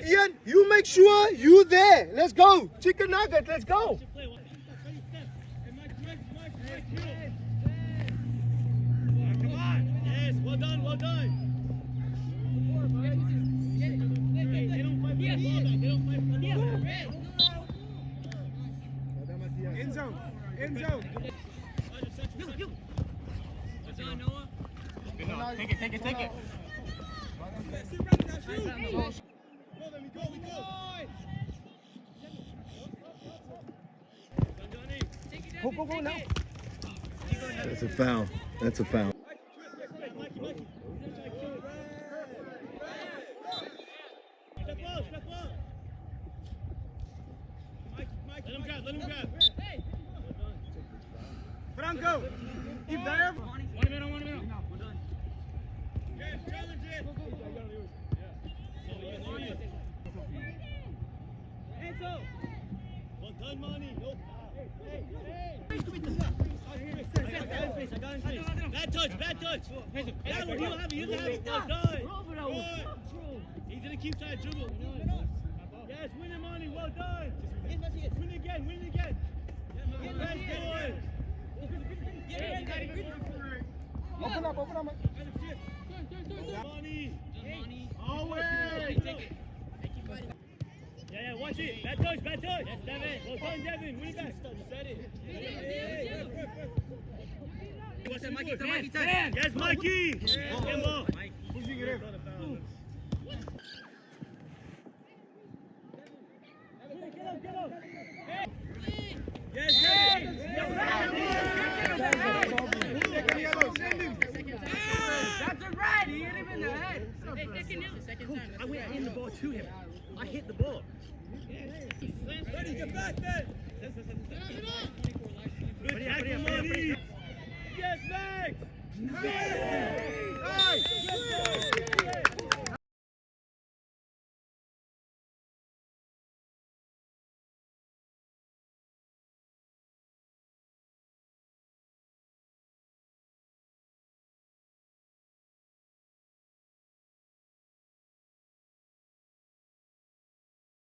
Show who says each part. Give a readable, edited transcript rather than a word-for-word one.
Speaker 1: Ian, you make sure you there. Let's go. Chicken nugget, let's go.
Speaker 2: Come on. Yes, well done, well done. They don't fight for the ball back. They don't fight for the ball back.
Speaker 1: End zone. End zone.
Speaker 2: Well done, Noah.
Speaker 3: Take it, take it, take it.
Speaker 1: Go now.
Speaker 4: That's a foul. That's a foul.
Speaker 2: Let him grab, let him grab.
Speaker 1: Franco, if there.
Speaker 2: 1 minute, 1 minute. Well done. Challenge it. Enzo. Well done, Monty. No foul. I got his face. Bad touch. That one, he'll have it. Well done. Good. He's gonna keep trying to dribble. Yes, win it, Monty. Well done. Win again. Nice boy.
Speaker 1: Open up.
Speaker 2: Monty.
Speaker 1: Always.
Speaker 2: Yeah, watch it. Bad touch. That's Devin. Well done, Devin. Win it back. You said it.
Speaker 3: What's that, Mikey? Time.
Speaker 2: Yes, Mikey. Get ball.
Speaker 1: Pushing it in.
Speaker 2: Get up. Yes,
Speaker 3: That's a right. He hit him in the head.
Speaker 2: Second time. I went in the ball to him. I hit the ball. Ready, get back then. Good tackle, Monty.